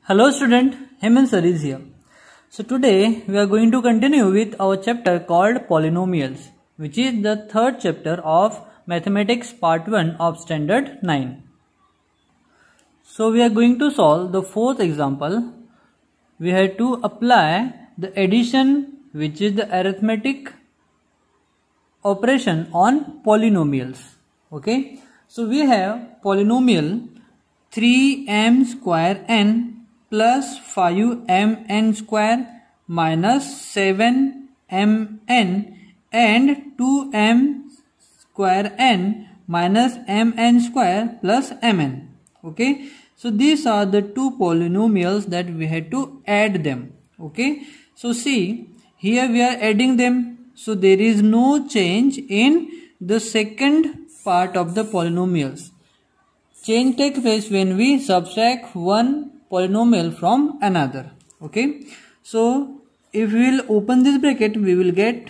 Hello student, Hemant sir is here. So today we are going to continue with our chapter called Polynomials, which is the third chapter of Mathematics Part 1 of Standard 9. So we are going to solve the fourth example. We have to apply the addition, which is the arithmetic operation on polynomials. Okay, so we have polynomial 3m square n plus 5mn square minus 7mn and 2m square n minus mn square plus mn. Okay, so these are the two polynomials that we had to add them. Okay, so see, here we are adding them, so there is no change in the second part of the polynomials. Change takes place when we subtract one polynomial from another. Okay, so if we will open this bracket, we will get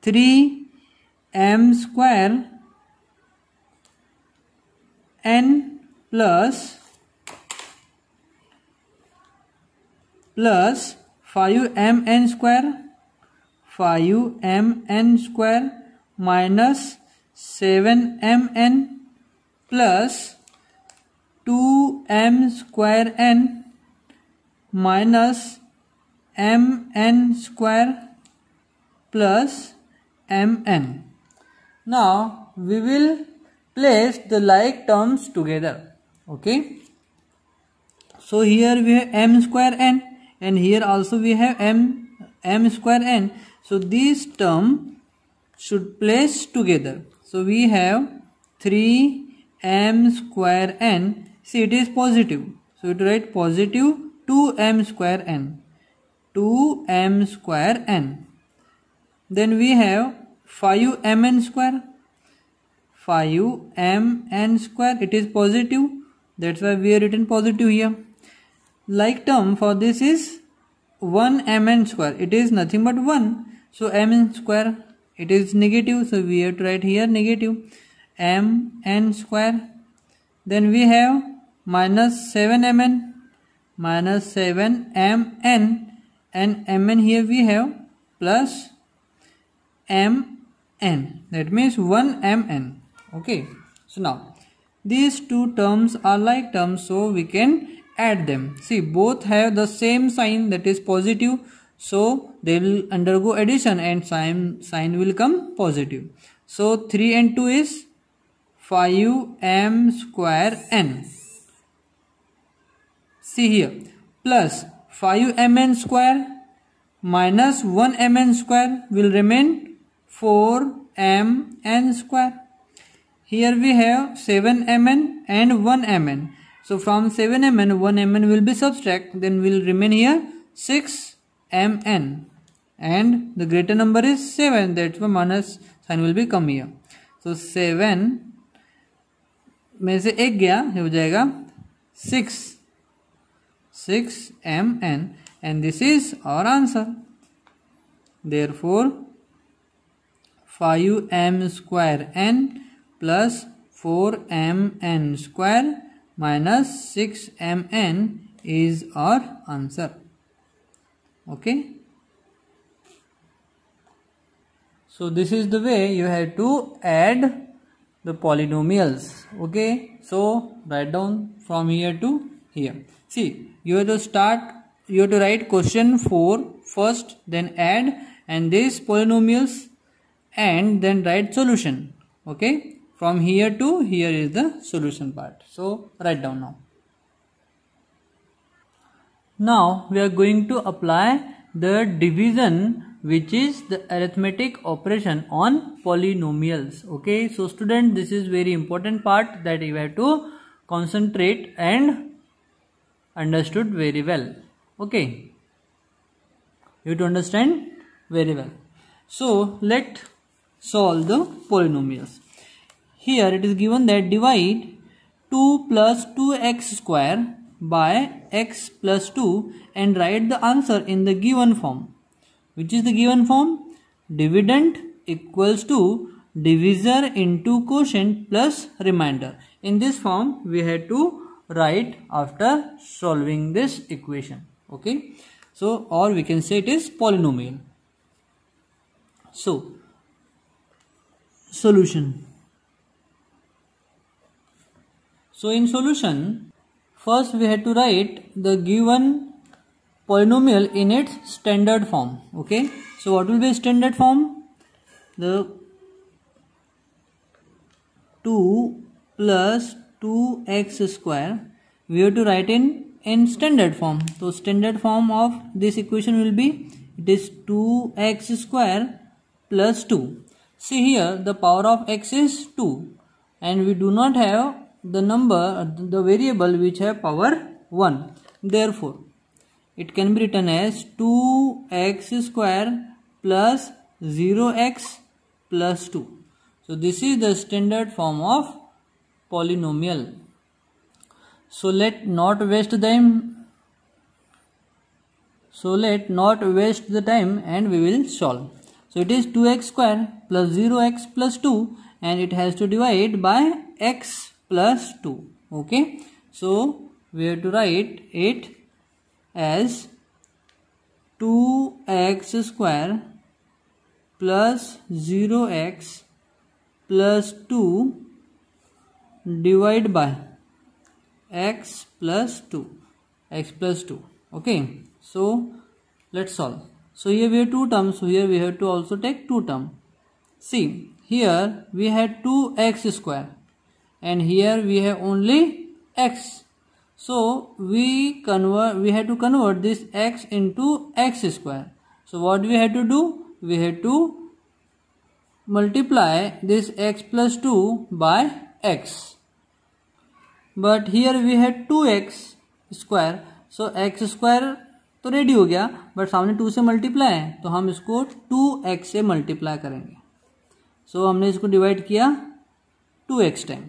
3m square n plus 5mn square minus 7mn plus 2m square n minus mn square plus mn. Now we will place the like terms together. Okay, so here we have m square n and here also we have m square n. So this term should place together. So we have 3m square n. See, it is positive, so we write positive 2m square n. 2m square n. Then we have 5mn square. 5mn square, it is positive, that's why we have written positive here. Like term for this is 1mn square, it is nothing but 1, so mn square, it is negative, so we have to write here negative mn square. Then we have minus 7mn and mn here we have plus mn, that means 1mn. Okay, so now these two terms are like terms, so we can add them. See, both have the same sign, that is positive, so they will undergo addition and sign will come positive. So 3 and 2 is 5m square n. See here, plus 5mn square minus 1mn square will remain 4mn square. Here we have 7mn and 1mn. So from 7mn, 1mn will be subtract, then will remain here 6mn. And the greater number is 7, that's why minus sign will be come here. So 7 में से एक गया, हो जाएगा 6mn, and this is our answer. Therefore 5m square n plus 4mn square minus 6mn is our answer. Okay, so this is the way you have to add the polynomials. Okay, so write down from here to here. See, you have to write question 4 first, then add and these polynomials, and then write solution. Okay, from here to here is the solution part. So write down now. Now we are going to apply the division, which is the arithmetic operation on polynomials. Okay, so student, this is very important part that you have to concentrate and understood very well. Okay, you have to understand very well. So let's solve the polynomials. Here it is given that divide 2 plus 2x square by x plus 2 and write the answer in the given form. Which is the given form? Dividend equals to divisor into quotient plus remainder. In this form we have to write after solving this equation. Okay, so or we can say it is polynomial. So solution. So in solution, first we had to write the given polynomial in its standard form. Okay, so what will be standard form? The 2 plus 2x square we have to write in standard form. So standard form of this equation will be, it is 2x square plus 2. See here, the power of x is 2 and we do not have the number, the variable which have power 1. Therefore it can be written as 2x square plus 0x plus 2. So this is the standard form of polynomial. So let not waste the time. And we will solve. So it is 2x square plus 0x plus 2 and it has to divide by x plus 2. Okay. So we have to write it as 2x square plus 0x plus 2 divided by x plus 2. Okay, so let's solve. So here we have two terms, so here we have to also take two terms. See, here we had 2x square and here we have only x. So we had to convert this x into x square. So what we had to do? We had to multiply this x plus 2 by x. But here we had 2x square. So x square तो ready हो गया, but सामने 2 से multiply है तो हम इसको 2x से मल्टीप्लाई करेंगे. सो हमने इसको डिवाइड किया 2x टाइम.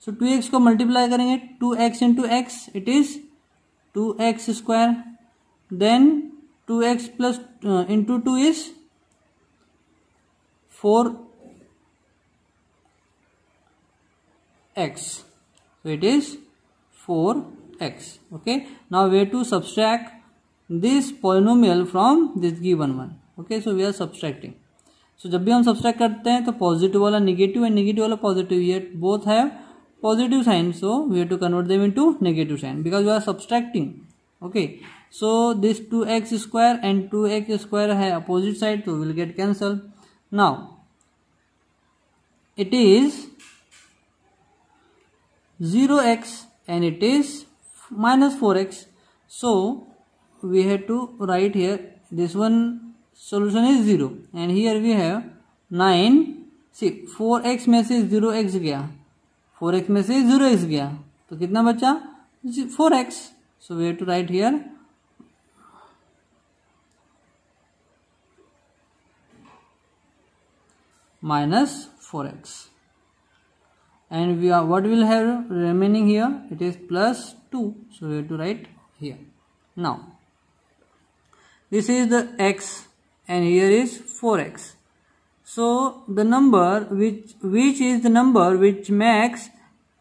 सो 2x को मल्टीप्लाई करेंगे 2x into x, it is 2x square. Then 2x plus into 2 is 4x. So it is 4x. Okay. Now we have to subtract this polynomial from this given one. Okay. So we are subtracting. So जब भी हम subtract करते हैं तो positive वाला negative and negative वाला positive, ये both have positive sign. So we have to convert them into negative sign because we are subtracting. Okay. So this 2x square and 2x square है opposite side, so will get cancelled. Now it is 0x and it is minus 4x. So we have to write here this one solution is 0 and here we have 9. See 4x में से 0x गया, 4x में से 0x गया तो कितना बचा 4x. So we have to write here minus 4x. And we are, what will have remaining here, it is plus 2. So we have to write here. Now this is the x and here is 4x. So the number which is the number which makes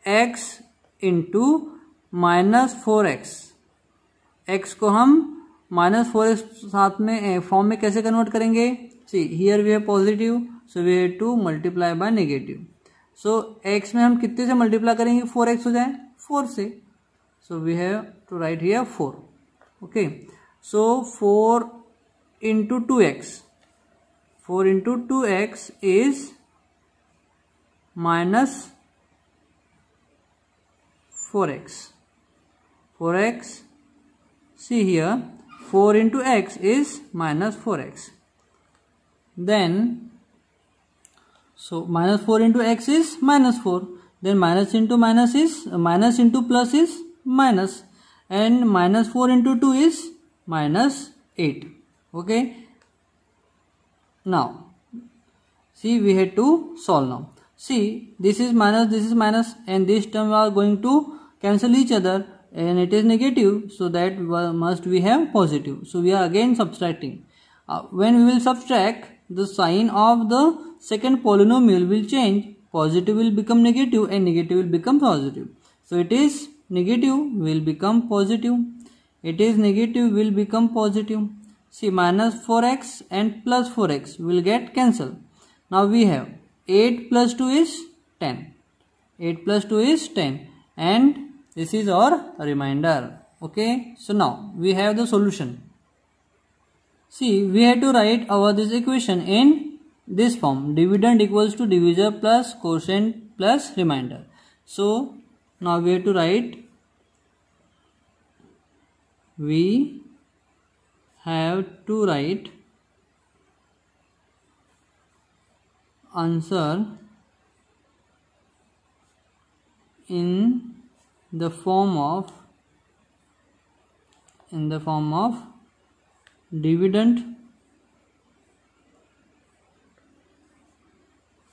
x into minus 4x. x को हम minus 4x साथ में form में कैसे convert करेंगे? See here we have positive, so we have to multiply by negative. So x में हम कितने से मल्टीप्लाई करेंगे 4x हो जाए 4 से. So we have to write here 4. Okay. So 4 into 2x. 4 into 2x is minus 4x. 4x. See here 4 into x is minus 4x. Then so minus 4 into x is minus 4. Then minus into minus is minus into plus is minus, and minus 4 into 2 is minus 8. Okay. Now see we had to solve now. See this is minus and this term are going to cancel each other and it is negative, so that must we have positive. So we are again subtracting. When we will subtract, the sign of the second polynomial will change. Positive will become negative and negative will become positive. So it is negative will become positive. It is negative will become positive. See, minus 4x and plus 4x will get cancelled. Now we have 8 plus 2 is 10. 8 plus 2 is 10 and this is our remainder. Okay, so now we have the solution. See, we have to write our this equation in this form. Dividend equals to divisor plus quotient plus remainder. So now we have to write answer in the form of dividend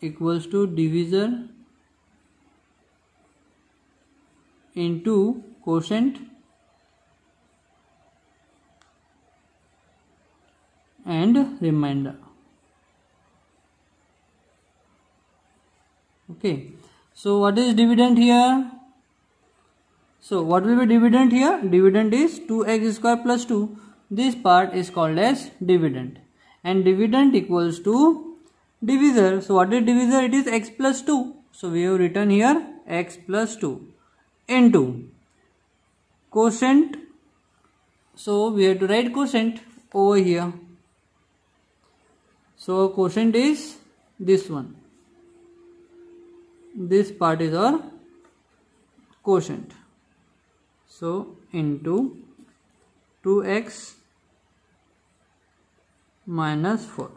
equals to divisor into quotient and remainder. Okay, so what is dividend here? So what will be dividend here? Dividend is 2x square plus 2. This part is called as dividend, and dividend equals to divisor. So what is divisor? It is x plus 2. So we have written here x plus 2 into quotient. So we have to write quotient over here. So quotient is this one. This part is our quotient. So into 2x minus 4.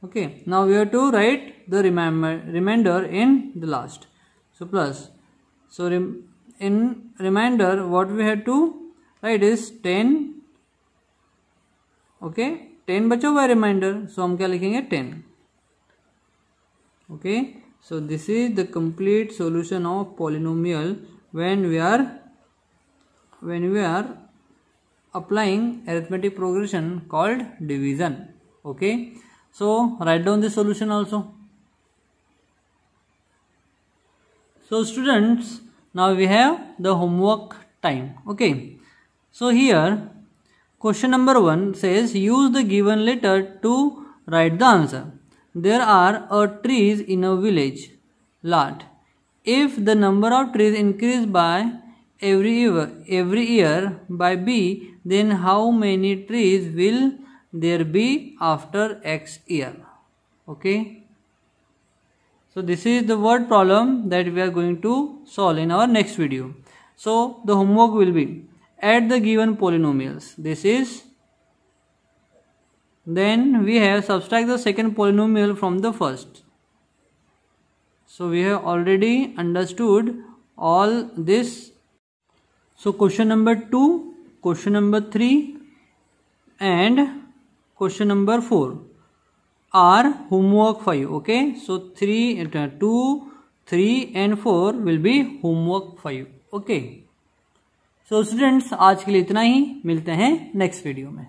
Okay, now we have to write the remainder in the last. So plus. So in remainder what we have to write is 10. Okay, 10 बचा हुआ है remainder. So हम क्या लिखेंगे 10. Okay, so this is the complete solution of polynomial when we are applying arithmetic progression called division. Okay, so write down the solution also. So students, now we have the homework time. Okay, so here question number 1 says use the given letter to write the answer. There are trees in a village lot. If the number of trees increase by every year by b, then how many trees will there be after x year? Okay, so this is the word problem that we are going to solve in our next video. So the homework will be add the given polynomials. This is, then we have subtract the second polynomial from the first. So we have already understood all this. So question number 2, question number 3 and question number 4 are homework 5. Okay, so 2, 3 and 4 will be homework 5. Okay, so students आज के लिए इतना ही, मिलते हैं next video में.